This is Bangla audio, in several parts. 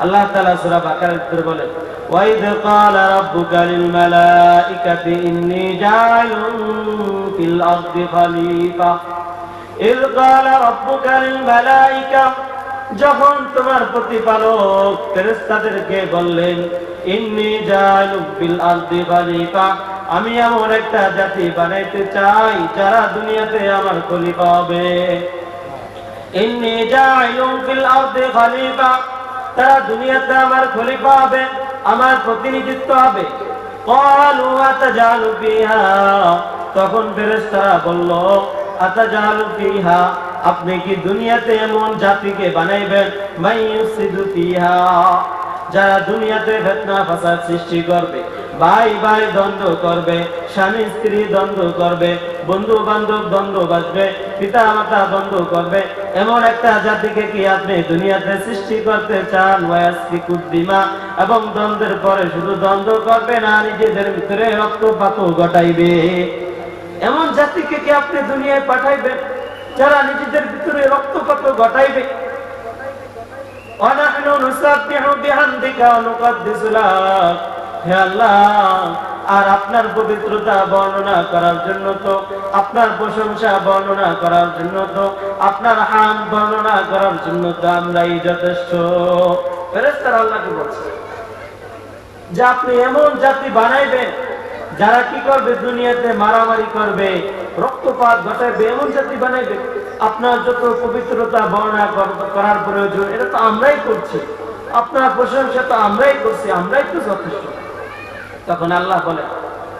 আল্লাহ তাআলা সূরা বাকারার ভিতরে বলেন, ওয়াইদ ক্বালা রাব্বুকা লিল মালাইকাতি ইন্নী জাইলুন ফিল আরদি খলিফা। ইয ক্বালা রাব্বুকা লিল মালাইকা, যখন তোমার প্রতিপালক ফেরেশতাদেরকে বললেন, ইন্নী জাইলুন ফিল আরদি খলিফা, আমি এমন একটা জাতি বানাইতে চাই যারা দুনিয়াতে আমার খলিফা হবে। ইন্নী জাইলুন ফিল আরদি খলিফা, তারা দুনিয়াতে আমার খলিফা হবে, আমার প্রতিনিধিত্ব হবে। ক্বালু আতাজালু ফিহা, তখন ফেরেশতারা বলল, আতাজালু ফিহা, আপনি কি দুনিয়াতে এমন জাতিকে বানাইবেন, মাইয়ুসিদু ফিহা, যারা দুনিয়াতে ফিতনা ফাসাদ সৃষ্টি করবে, ভাই ভাই দ্বন্দ্ব করবে, স্বামী স্ত্রী দ্বন্দ্ব করবে, বন্ধু বান্ধব দ্বন্দ্ব বাজবে, পিতা মাতা দ্বন্দ্ব করবে, এমন একটা জাতিকে কি আপনি দুনিয়াতে সৃষ্টি করতে চান? ওয়াসফিকুদ্দিমা, এবং দ্বন্দ্বের পরে শুধু দ্বন্দ্ব করবে না, নিজেদের ভিতরে রক্তপাত ঘটাইবে, এমন জাতিকে কি আপনি দুনিয়ায় পাঠাইবেন যারা নিজেদের ভিতরে রক্তপাত ঘটাইবে? ওয়ানাহনু নুসাব্বিহু বিহামদিকা ওয়া নুকদ্দিসু লাক, হে আল্লাহ, আর আপনার পবিত্রতা বর্ণনা করার জন্য তো, আপনার প্রশংসা বর্ণনা করার জন্য তো, আপনার হাম বর্ণনা করার জন্য তো আমরাই যথেষ্ট। ফেরেশতারা আল্লাহকে বলছে যে আপনি এমন জাতি বানাইবেন যারা কি করবে, দুনিয়াতে মারামারি করবে, রক্তপাত ঘটাবে, এমন জাতি বানাইবে। আপনার যত পবিত্রতা বর্ণনা করার প্রয়োজন এটা তো আমরাই করছি, আপনার প্রশংসা তো আমরাই করছি, আমরাই তো যথেষ্ট। তখন আল্লাহ বলে,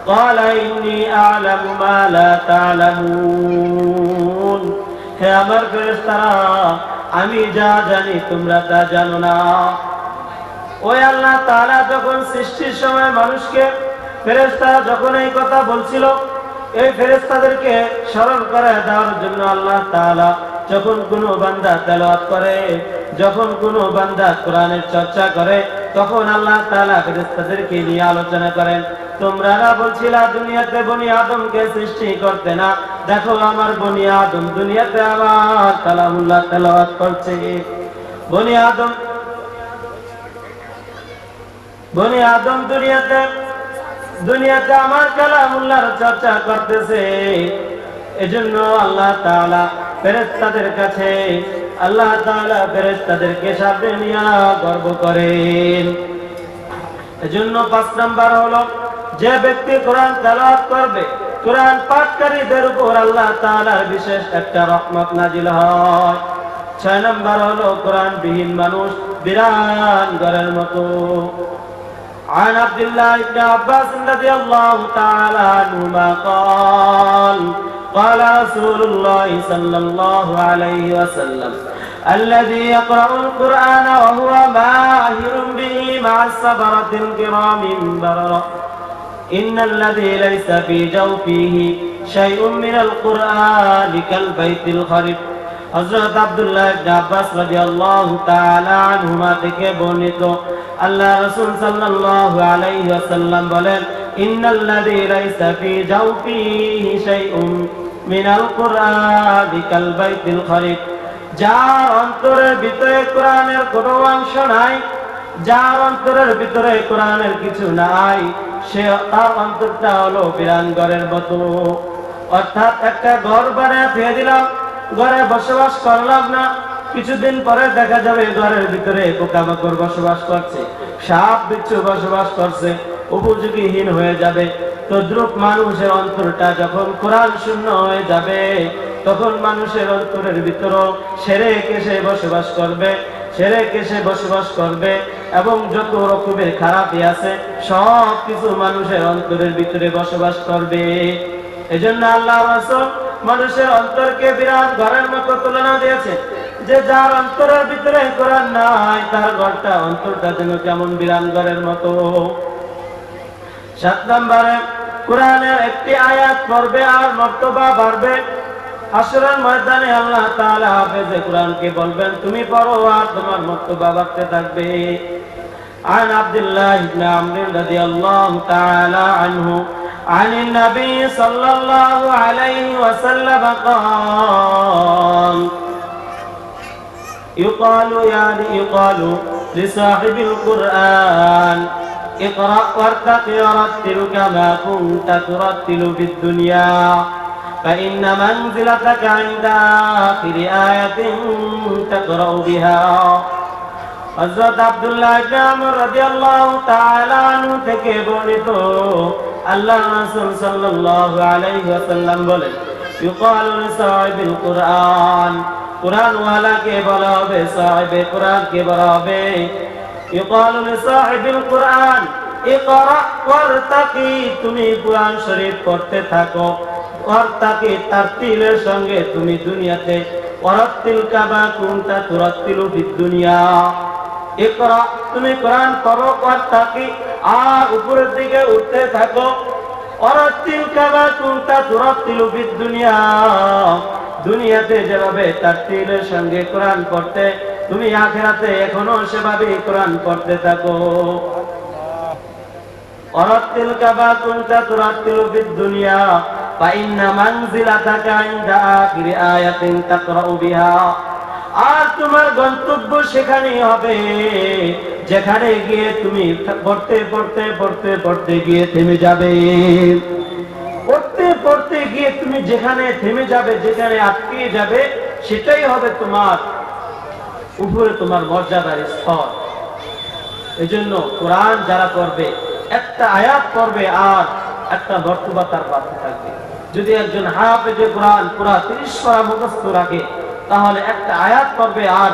ক্বালা ইন্নী আ'লামু মা লা তা'লামুন, হে আমার ফেরেশতারা, আমি যা জানি তোমরা তা জানো না। ওই আল্লাহ তাআলা যখন সৃষ্টির সময় মানুষকে, ফেরেশতারা যখন এই কথা বলছিল, এই ফেরেশতাদেরকে স্মরণ করে দেওয়ার জন্য আল্লাহ তাআলা যখন কোনো বান্দা তেলাওয়াত করে, যখন কোনো বান্দা কোরআনের চর্চা করে, তখন আল্লাহ তাআলা ফেরেশতাদেরকে নিয়ে আলোচনা করেন, তোমরা না বলছিলা দুনিয়াতে বনি আদমকে সৃষ্টি করতে না, দেখো আমার বনি আদম দুনিয়াতে আমার কালামুল্লাহ তেলাওয়াত করছে। বনি আদম দুনিয়াতে আমার কালামুল্লাহর চর্চা করতেছে। এজন্য আল্লাহ তাআলা ফেরেশতাদের কাছে, আল্লাহ তাআলা ফেরেশতাদেরকে সাথে নিয়ে গর্ব করেন। এজন্য 5 নাম্বার হলো, যে ব্যক্তি কোরআন তেলাওয়াত করবে, কোরআন পাঠকারীদের উপর আল্লাহ তাআলার বিশেষ একটা রহমত নাজিল হয়। 6 নাম্বার হলো, কোরআন বিহীন মানুষ বিরান ঘরের মতো। عن عبد الله بن عباس رضي الله تعالى عنهما قال قال رسول الله صلى الله عليه وسلم الذي يقرأ القرآن وهو ماهر به مع السبرة الكرام بررة إن الذي ليس في جوفه شيء من القرآن كالبيت الخرب। হযরত আব্দুল্লাহ ইবনে আব্বাস রাদিয়াল্লাহু তাআলা আনহুমা থেকে বর্ণিত, আল্লাহ রাসূল সাল্লাল্লাহু আলাইহি ওয়াসাল্লাম বলেন, ইন্নাল্লাযী লাইসা ফী জাওফিহি শাইউন মিনাল কুরআনি কাল বাইতিল খরিব, যার অন্তরের ভিতরে কোরআনের কোনো অংশ নাই, যার অন্তরের ভিতরে কোরআনের কিছু নাই, সে তার অন্তরটা হলো বিরান ঘরের মতো। অর্থাৎ একটা ঘর বানিয়ে দিয়ে দিলাম, ঘরে বসবাস করলাম না, কিছুদিন পরে দেখা যাবে ঘরের ভিতরে পোকামাকড় বসবাস করছে, সাপ বিচ্ছু বসবাস করছে, উপযোগীহীন হয়ে যাবে। তদ্রূপ মানুষের অন্তরটা যখন কোরআন শূন্য হয়ে যাবে, তখন মানুষের অন্তরের ভিতরে শিরক এসে বসবাস করবে, এবং যত রকমের খারাপই আছে সব কিছু মানুষের অন্তরের ভিতরে বসবাস করবে। এজন্য আল্লাহ রাসূল মানুষের অন্তরকে বিরাট ঘরের মতো তুলনা দিয়েছে, যে যার অন্তরের ভিতরে কোরআন নাই, তার ঘরটা অন্তরটা যেন কেমন বিরান ঘরের মতো। 7 নম্বরে, কোরআনের একটি আয়াত পড়বে আর মর্তবা বাড়বে। হাশরের ময়দানে আল্লাহ তাআলা হাফেজে কোরআনকে বলবেন, তুমি পড়ো, আর তোমার মর্তবা বাড়তে থাকবে। عن عبد الله بن عمرو رضي الله تعالى عنه عن النبي صلى الله عليه وسلم قال يقال লিসাহিবিল কুরআন ইকরা ওয়ারতাকি ওয়ারাত্তিল কামা কুনতা তুরাত্তিলু ফিদ দুনিয়া فإن منزلتك عند آخر آية تقرأ بها হযরত আব্দুল্লাহ ইবনে আমর রাদিয়াল্লাহু তাআলা আনহু থেকে বর্ণিত আল্লাহর রাসূল সাল্লাল্লাহু আলাইহি ওয়াসাল্লাম বলেন ইউকালু লিসাহিবিল কুরআন কুরআন ওয়ালাকে বলা হবে সাহিবে কুরআন কে বলা হবে ইউকালু লিসাহিবিল কুরআন ইকরা ওয়ারতাকি তুমি কুরআন শরীফ পড়তে থাকো ওয়ারতাকি তারতিলের সঙ্গে তুমি দুনিয়াতে ওয়ারাত্তিল কামা কুনতা তুরাত্তিলু ফিদ দুনিয়া ইকরা তুমি কোরআন পড়ো ওয়ারতাকি আর উপরের দিকে উঠতে থাকো ওয়ারাত্তিল কামা কুনতা তুরাত্তিলু ফিদ দুনিয়া দুনিয়াতে যেভাবে তারতিলের সঙ্গে কোরআন পড়তে তুমি আখিরাতে এখনো সেভাবে কোরআন পড়তে থাকো ওয়ারাত্তিল কামা কুনতা তুরাত্তিলু ফিদ দুনিয়া فإن منزلتك عند آخر آية تقرأ بها আর তোমার গন্তব্য সেখানেই হবে যেখানে গিয়ে তুমি পড়তে পড়তে পড়তে পড়তে গিয়ে থেমে যাবে পড়তে পড়তে গিয়ে তুমি যেখানে থেমে যাবে যেখানে আটকে যাবে সেটাই হবে তোমার উপরে তোমার মর্যাদার স্তর এজন্য কোরআন যারা পড়বে একটা আয়াত পড়বে আর একটা মর্তবা তার পাশে থাকবে যদি একজন হাফেজে কোরআন পুরা 30 পারা মুখস্থ রাখে তাহলে একটা আয়াত পড়বে আর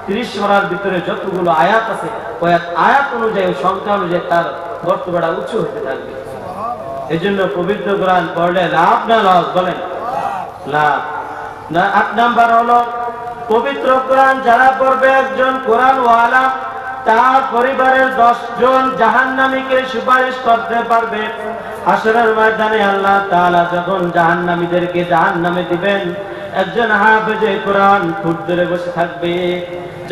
30 পারার ভিতরে যতগুলো আয়াত আছে ওই আয়াত অনুযায়ী সংখ্যা অনুযায়ী তার মর্তবাটা উঁচু হতে থাকবে এজন্য পবিত্র কোরআন পড়লে লাভ না লস বলেন লাভ না 8 নাম্বার হলো পবিত্র কোরআন যারা পড়বে একজন কোরআন ওয়ালা তার পরিবারের 10 জন জাহান্নামীকে সুপারিশ করতে পারবে হাসরের ময়দানে আল্লাহ তাআলা যখন জাহান্নামীদেরকে জাহান্নামে দিবেন একজন হাফেজে কোরআন খুঁট ধরে বসে থাকবে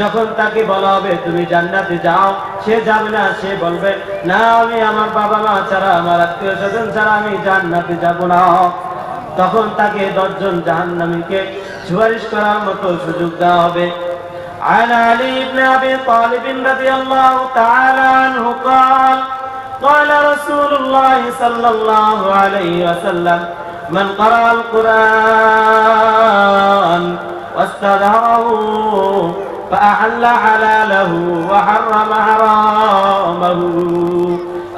যখন তাকে বলা হবে তুমি জান্নাতে যাও সে যাবে না সে বলবে না আমি আমার বাবা মা ছাড়া আমার আত্মীয়স্বজন ছাড়া আমি জান্নাতে যাব না তখন তাকে 10 জন জাহান্নামীকে সুপারিশ করার মতো সুযোগ দেওয়া হবে عن علي بن أبي طالب رضي الله تعالى عنه قال قال رسول الله صلى الله عليه وسلم من قرأ القرآن واستظهره فأحل حلاله وحرم حرامه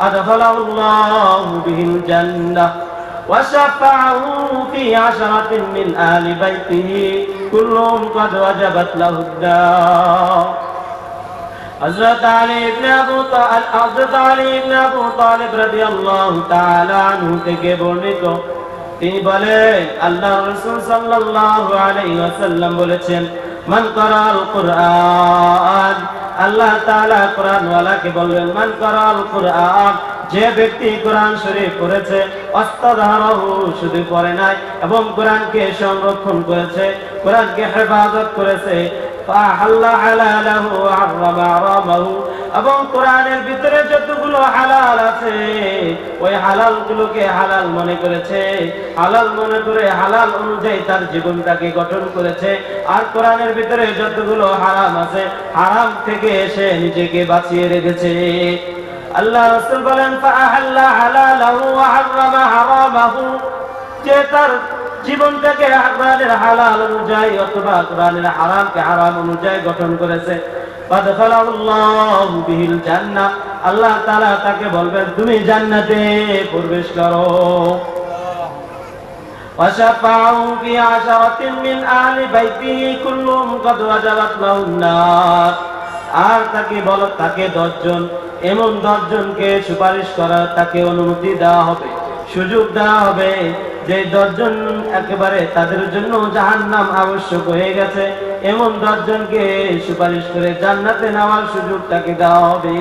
أدخله الله به الجنة وشفعه في 10 من آل بيته كلهم قد وجبت له الدار حضرت علي بن أبو طالب رضي الله تعالى عنه থেকে বর্ণিত তিনি বলেন আল্লাহর রাসূল সাল্লাল্লাহু আলাইহি ওয়াসাল্লাম বলেছেন মান ক্বারাআল কুরআন আল্লাহ তাআলা কোরআন ওয়ালাকে বললেন মান ক্বারাআল কুরআন যে ব্যক্তি কোরআন শরীফ পড়েছে অস্তাদহারহু শুধু পড়ে নাই এবং কোরআনকে সংরক্ষণ করেছে কোরআনকে হেফাজত করেছে ফাহাল্লা হালালাহু ওয়া হারামা হারামাহু এবং কোরআনের ভিতরে যতগুলো হালাল আছে ওই হালালগুলোকে হালাল মনে করেছে হালাল মনে করে হালাল অনুযায়ী তার জীবনটাকে গঠন করেছে আর কোরআনের ভিতরে যতগুলো হারাম আছে হারাম থেকে সে নিজেকে বাঁচিয়ে রেখেছে আল্লাহ রাসূল বলেন ফাআহাল্লা হালালাহু ওয়া হারামা হারামাহু যে তার জীবনটাকে কোরআনের হালাল অনুযায়ী অথবা কোরআনের হারামকে হারাম অনুযায়ী গঠন করেছে ফাদখালাল্লাহু বিহিল জান্নাহ আল্লাহ তাআলা তাকে বলবেন তুমি জান্নাতে প্রবেশ করো ওয়াশাফাউ ফি 10 মিন আহলি বাইতিহি কুল্লুহুম কদ ওয়াজাবাত লাহুন নার আর তাকে বলো তাকে 10 জন এমন 10 জনকে সুপারিশ করার তাকে অনুমতি দেওয়া হবে সুযোগ দেওয়া হবে যে 10 জন একেবারে তাদের জন্য জাহান্নাম আবশ্যক হয়ে গেছে এমন 10 জনকে সুপারিশ করে জান্নাতে নেওয়ার সুযোগ তাকে দেওয়া হবে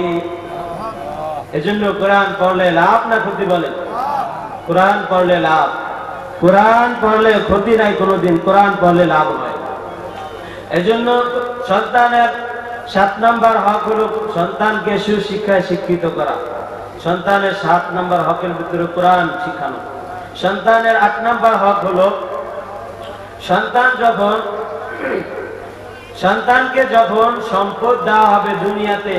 এজন্য কোরআন পড়লে লাভ না ক্ষতি বলেন কোরআন পড়লে লাভ কোরআন পড়লে ক্ষতি নাই কোনোদিন কোরআন পড়লে লাভ হয় এজন্য সন্তানের 7 নাম্বার হক হলো সন্তানকে সুশিক্ষায় শিক্ষিত করা সন্তানের 7 নাম্বার হকের ভিতরে কোরআন শিখানো সন্তানের 8 নাম্বার হক হলো সন্তান যখন সন্তানকে যখন সম্পদ দেওয়া হবে দুনিয়াতে,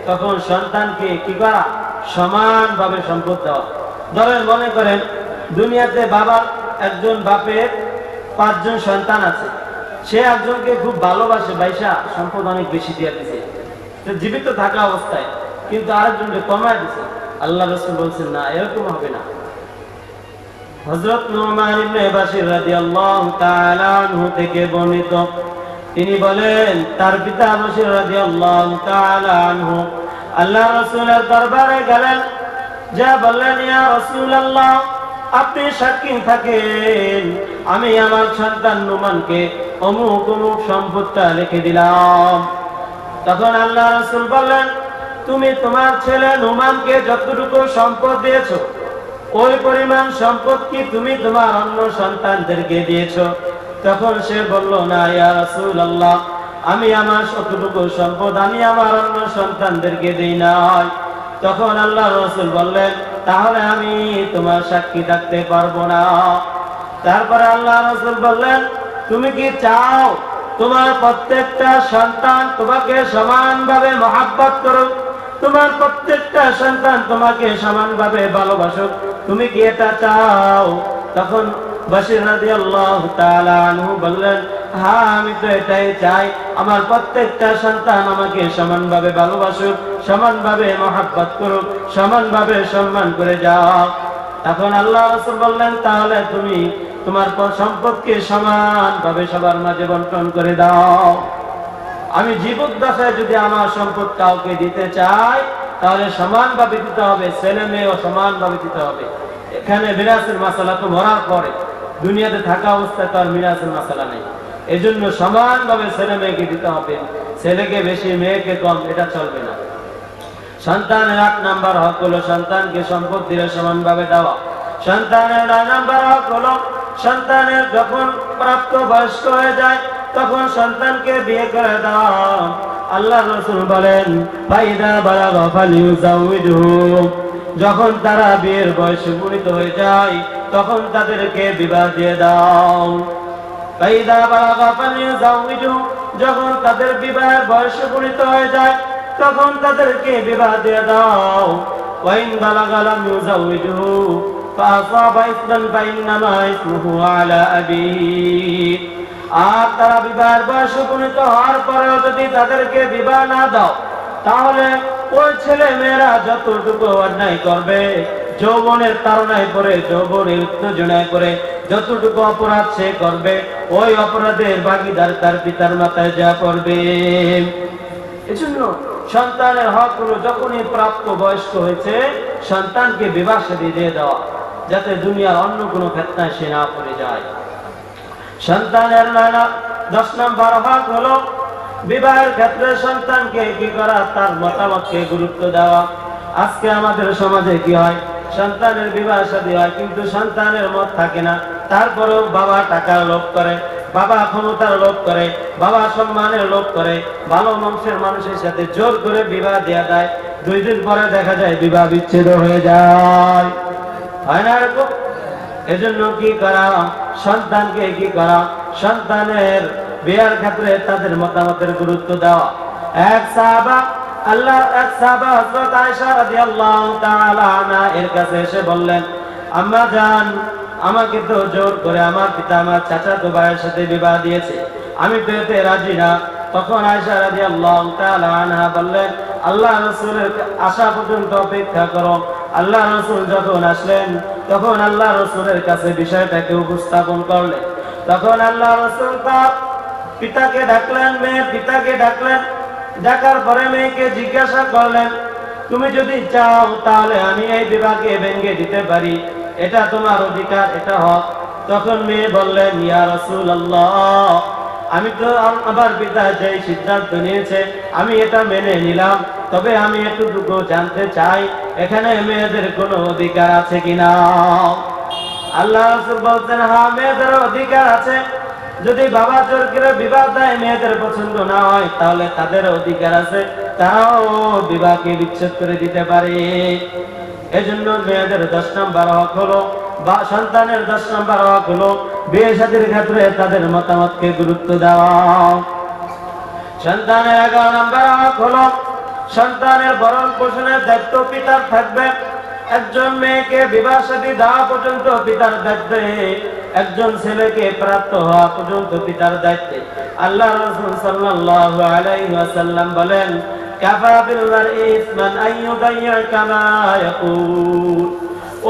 তখন সন্তানকে কি করা? সমানভাবে সম্পদ দেওয়া। ধরেন মনে করেন দুনিয়াতে একজন বাপের 5 জন সন্তান আছে, সে একজনকে খুব ভালোবাসে, বাইসা সম্পদ অনেক বেশি দিয়ে দিছে জীবিত থাকা অবস্থায়, কিন্তু আরেকজনকে কমায় দিছে। আল্লাহ রাসূল বলছেন না, এরকম হবে না। হযরত নুমান ইবনে বাশির রাদিয়াল্লাহু তাআলা আনহু থেকে বর্ণিত, তিনি বলেন তার পিতা বাশির রাদিয়াল্লাহু তাআলা আনহু আল্লাহ রাসূলের দরবারে গেলেন, যা বললেন, ইয়া রাসূলুল্লাহ, আপনি সাক্ষী থাকেন, আমি আমার সন্তান নুমানকে অমুক অমুক সম্পদটা লিখে দিলাম। তখন আল্লাহ রাসূল বললেন, তুমি তোমার ছেলে নুমানকে যতটুকু সম্পদ দিয়েছো, ওই পরিমাণ সম্পদ কি তুমি তোমার অন্য সন্তানদেরকে দিয়েছো? তখন সে বলল, না ইয়া রাসূলুল্লাহ, আমি আমার যতটুকু সম্পদ আমি আমার অন্য সন্তানদেরকে দেই নাই। তখন আল্লাহ রাসূল বললেন, তাহলে আমি তোমার সাক্ষী থাকতে পারবো না। তারপরে আল্লাহ রাসূল বললেন, তুমি কি চাও তোমার প্রত্যেকটা সন্তান তোমাকে সমানভাবে মহব্বত করুক, তোমার প্রত্যেকটা সন্তান তোমাকে সমানভাবে ভালোবাসুক? তুমি কি এটা চাও? তখন বাশির রাদিয়াল্লাহু তাআলা আনহু বললেন, হ্যাঁ, আমি তো এটাই চাই, আমার প্রত্যেকটা সন্তান আমাকে সমানভাবে ভালোবাসুক, সমানভাবে মহব্বত করুক, সমানভাবে সম্মান করে যাও। তখন আল্লাহ রাসূল বললেন, তাহলে তুমি তোমার সম্পদকে সমানভাবে সবার মাঝে বন্টন করে দাও। আমি জীবদ্দশায় যদি আমার সম্পদ কাউকে দিতে চাই, তাহলে সমানভাবে দিতে হবে, ছেলে মেয়েও সমানভাবে দিতে হবে। এখানে মিরাসের মাসালা তো মরার পরে, দুনিয়াতে থাকা অবস্থায় তো আর মিরাসের মাসালা নেই। এজন্য সমানভাবে ছেলে মেয়েকে দিতে হবে, ছেলেকে বেশি মেয়েকে কম, এটা চলবে না। সন্তানের 8 নাম্বার হক হলো সন্তানকে সম্পদ দিলে সমানভাবে দেওয়া। সন্তানের 9 নাম্বার হক হলো সন্তানের যখন প্রাপ্ত বয়স্ক হয়ে যায়, তখন সন্তানকে বিয়ে করে দেওয়া। আল্লাহ রাসূল বলেন, ফাইদা বালাগা ফালিউযাওইজহু, যখন তারা বিয়ের বয়সে উপনীত হয়ে যায়, তখন তাদেরকে বিবাহ দিয়ে দাও। ফাইদা বালাগা ফালিউযাওইজহু, যখন তাদের বিবাহের বয়সে উপনীত হয়ে যায়, তখন তাদেরকে বিবাহ দিয়ে দাও। ওয়াইন বালাগা লাম ইউযাওইজহু ফাআসাবা ইসমান ফাইন্নামা ইসমুহু আলা আবিহি, আর তারা বিবাহের বয়সে উপনীত হওয়ার পরেও যদি তাদেরকে বিবাহ না দাও, তাহলে ওই ছেলে মেয়েরা যতটুকু অন্যায় করবে, যৌবনের তাড়নায় পড়ে, যৌবনের উত্তেজনায় পড়ে যতটুকু অপরাধ সে করবে, ওই অপরাধের ভাগীদার তার পিতার মাথায় যা পড়বে। এজন্য সন্তানের হক হলো যখনই প্রাপ্ত বয়স্ক হয়েছে, সন্তানকে বিবাহ শাদী দিয়ে দেওয়া, যাতে দুনিয়ার অন্য কোনো ফিতনায় সে না পড়ে যায়। সন্তানের 10 নম্বর হক হলো বিবাহের ক্ষেত্রে সন্তানকে কি করা? তার মতামতকে গুরুত্ব দেওয়া। আজকে আমাদের সমাজে কি হয়, সন্তানের বিবাহ শাদী হয়, কিন্তু সন্তানের মত থাকে না। তারপরেও বাবা টাকার লোভ করে, বাবা ক্ষমতার লোভ করে, বাবা সম্মানের লোভ করে, ভালো বংশের মানুষের সাথে জোর করে বিবাহ দেয়া দেয়। 2 দিন পরে দেখা যায় বিবাহ বিচ্ছেদ হয়ে যায়, হয় না এরকম? এজন্য কি করা? সন্তানকে কি করা? সন্তানের বিয়ের ক্ষেত্রে তাদের মতামতের গুরুত্ব দেওয়া। এক সাহাবা হযরত আয়েশা রাদিয়াল্লাহু তাআলা আনহা এর কাছে এসে বললেন, আম্মা জান, আমাকে তো জোর করে আমার পিতা আমার চাচাতো ভাইয়ের সাথে বিবাহ দিয়েছে, আমি তো এতে রাজি না। তখন আয়েশা রাদিয়াল্লাহু তাআলা আনহা বললেন, আল্লাহ রাসূলের আসা পর্যন্ত অপেক্ষা করো। আল্লাহ রাসূল যখন আসলেন, তখন আল্লাহ রাসূলের কাছে বিষয়টাকে উপস্থাপন করলেন। তখন আল্লাহ রাসূল তার পিতাকে ডাকলেন, মেয়ের পিতাকে ডাকলেন। ডাকার পরে মেয়েকে জিজ্ঞাসা করলেন, তুমি যদি চাও তাহলে আমি এই বিবাহকে ভেঙে দিতে পারি, এটা তোমার অধিকার, এটা হক। তখন মেয়ে বললেন, ইয়া রাসূলুল্লাহ, আমি তো আমার পিতা যে সিদ্ধান্ত নিয়েছে আমি এটা মেনে নিলাম, তবে আমি এতটুকু জানতে চাই এখানে মেয়েদের কোনো অধিকার আছে কিনা। আল্লাহ রাসূল বলতেন, হ্যাঁ, মেয়েদের অধিকার আছে। যদি বাবা জোর করে বিবাহ দেয়, মেয়েদের পছন্দ না হয়, তাহলে তাদের অধিকার আছে, তারাও বিবাহকে বিচ্ছেদ করে দিতে পারে। এজন্য মেয়েদের 10 নম্বর হক হলো, বা সন্তানের 10 নম্বর হক হলো বিয়ে শাদীর ক্ষেত্রে তাদের মতামতকে গুরুত্ব দেওয়া। সন্তানের 11 নম্বর হক হলো সন্তানের ভরণ পোষণের দায়িত্ব পিতার থাকবে। একজন মেয়েকে বিবাহ শাদী দেওয়া পর্যন্ত পিতার দায়িত্বে, একজন ছেলেকে প্রাপ্ত হওয়া পর্যন্ত পিতার দায়িত্বে। আল্লাহ রাসূল সাল্লাল্লাহু আলাইহি ওয়াসাল্লাম বলেন, কাফা বিল মারই ইসমান আইয়ুদাইয়া কামা ইয়াকুল।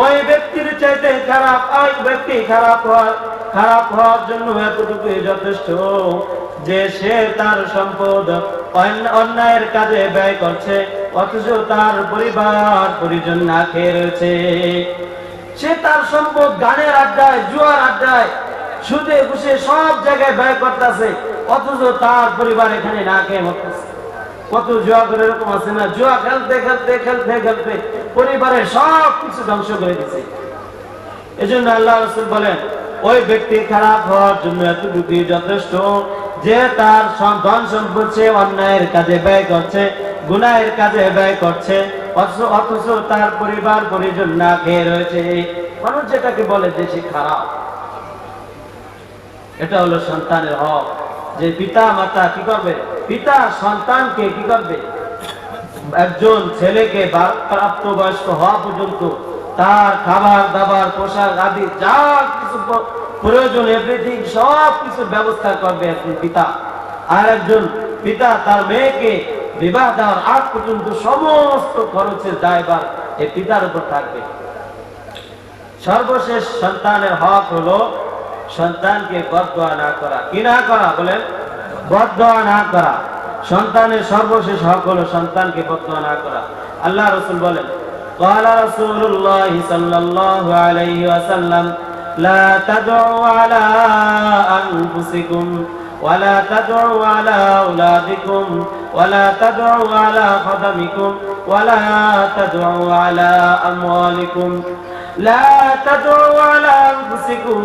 ওই ব্যক্তির চাইতে খারাপ ওই ব্যক্তি খারাপ হওয়ার জন্য এতটুকুই যথেষ্ট যে সে তার সম্পদ অন্যায়ের কাজে ব্যয় করছে, অথচ তার পরিবার পরিজন না খেয়ে রয়েছে। সে তার সম্পদ গানের আড্ডায়, জুয়ার আড্ডায়, সুদে ঘুষে সব জায়গায় ব্যয় করতেছে, অথচ তার পরিবার এখানে না খেয়ে মরতেছে। কত জুয়া করে এরকম আছে না, জুয়া খেলতে খেলতে খেলতে খেলতে পরিবারের সব কিছু ধ্বংস করে দিচ্ছে। এজন্য আল্লাহ রাসূল বলেন, ওই ব্যক্তি খারাপ হওয়ার জন্য এতটুকুই যথেষ্ট যে তার ধন সম্পদ সে অন্যায়ের কাজে ব্যয় করছে, গুনাহের কাজে ব্যয় করছে, অথচ তার পরিবার পরিজন না খেয়ে রয়েছে। মানুষ যেটাকে বলে যে সে খারাপ, এটা হলো সন্তানের হক। যে পিতা মাতা কি করবে? পিতা সন্তানকে কি করবে? একজন ছেলেকে প্রাপ্তবয়স্ক হওয়া পর্যন্ত তার খাবার দাবার, পোশাক আদি যা কিছু প্রয়োজন এভরিথিং সব কিছুর ব্যবস্থা করবে একজন পিতা। আর একজন পিতা তার মেয়েকে বিবাহ দেওয়ার আগ পর্যন্ত সমস্ত খরচের দায়ভার এই পিতার উপর থাকবে। সর্বশেষ সন্তানের হক হলো সন্তানকে বদদোয়া না করা। কি না করা? বলেন, বদদোয়া না করা। সন্তানের সর্বশেষ হক হলো সন্তানকে বদদোয়া না করা। আল্লাহ রাসূল বলেন, قال رسول الله صلى الله عليه وسلم لا تدعوا على أنفسكم ولا تدعوا على أولادكم ولا تدعوا على خدمكم ولا تدعوا على أموالكم لا تدعوا على أنفسكم।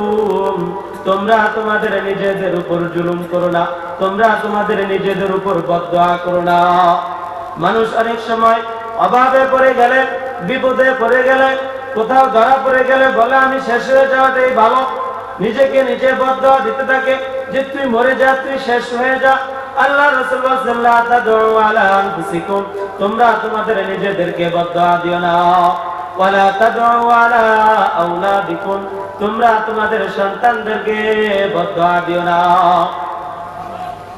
তোমরা তোমাদের নিজেদের উপর জুলুম করো না, তোমরা তোমাদের নিজেদের উপর বদদোয়া করো না। মানুষ অনেক সময় অভাবে পড়ে গেলে, বিপদে পড়ে গেলে, কোথাও ধরা পড়ে গেলে বলে আমি শেষ হয়ে যাওয়াটাই ভালো। নিজেকে নিজে বদদোয়া দিতে থাকে যে তুই মরে যা, তুই শেষ হয়ে যা। আল্লাহ রাসূল সাল্লাল্লাহু আলাইহি ওয়াসাল্লাম, তোমরা তোমাদের নিজেদেরকে বদদোয়া দিও না। ওয়ালা তাদউ আলা আওলাদিকুম, তোমরা তোমাদের সন্তানদেরকে বদদোয়া দিও না।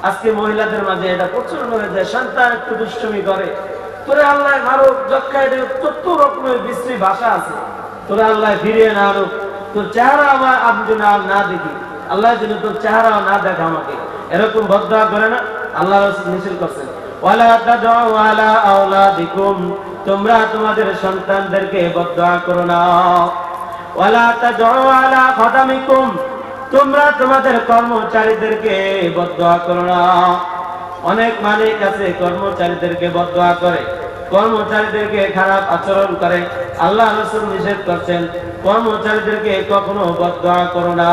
আজকে মহিলাদের মাঝে এটা প্রচুর হয়ে যায়, সন্তান একটু দুষ্টুমি করে, তোরে আল্লাহ মারুক, যক্ষায় কত রকমের বিশ্রী ভাষা আছে, তোরে আল্লাহ ফিরিয়ে না আনুক, তোর চেহারা আমার আমি যেন না দেখি, আল্লাহ যেন তোর চেহারাও না দেখা আমাকে, এরকম বদদোয়া করে না। আল্লাহ রাসূল নিষেধ করছেন, ওয়ালা তাদউ আলা আওলাদিকুম, তোমরা তোমাদের সন্তানদেরকে বদদোয়া করো না। ওয়ালা তাদউ আলা খাদামিকুম, তোমরা তোমাদের কর্মচারীদেরকে বদদোয়া করো না। অনেক মালিক আছে কর্মচারীদেরকে বদদোয়া করে, কর্মচারীদেরকে খারাপ আচরণ করে। আল্লাহ রাসূল নিষেধ করছেন কর্মচারীদেরকে কখনো বদদোয়া করো না।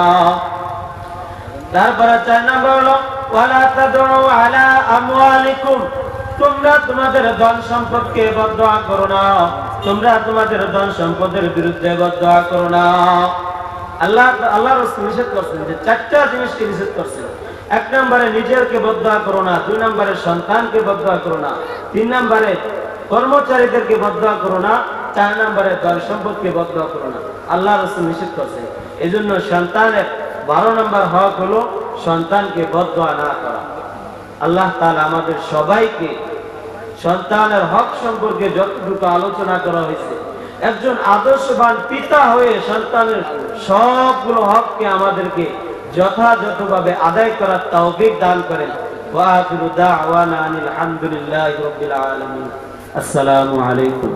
তারপরে 4 নম্বর হলো ওয়ালা তাদউ আলা আমওয়ালিকুম, তোমরা তোমাদের ধন সম্পদকে বদদোয়া করো না, তোমরা তোমাদের ধন সম্পদের বিরুদ্ধে বদদোয়া করো না। আল্লাহ রাসূল নিষেধ করছেন যে 4টা জিনিসকে নিষেধ করছেন। 1 নম্বরে নিজেরকে বদদোয়া করো না, 2 নম্বরে সন্তানকে বদদোয়া করো না, 3 নম্বরে কর্মচারীদেরকে বদদোয়া করো না, 4 নম্বরে ধন সম্পদকে বদদোয়া করো না। আল্লাহ রাসূল নিষেধ করছেন। এজন্য সন্তানের 12 নম্বর হক হলো সন্তানকে বদদোয়া না করা। আল্লাহ তাআলা আমাদের সবাইকে সন্তানের হক সম্পর্কে যতটুকু আলোচনা করা হয়েছে, একজন আদর্শবান পিতা হয়ে সন্তানের সবগুলো হককে আমাদেরকে যথাযথভাবে আদায় করার তৌফিক দান করেন। ওয়া আখিরু দাওয়ানা আনিল হামদুলিল্লাহি রাব্বিল আলামিন। আসসালামু আলাইকুম।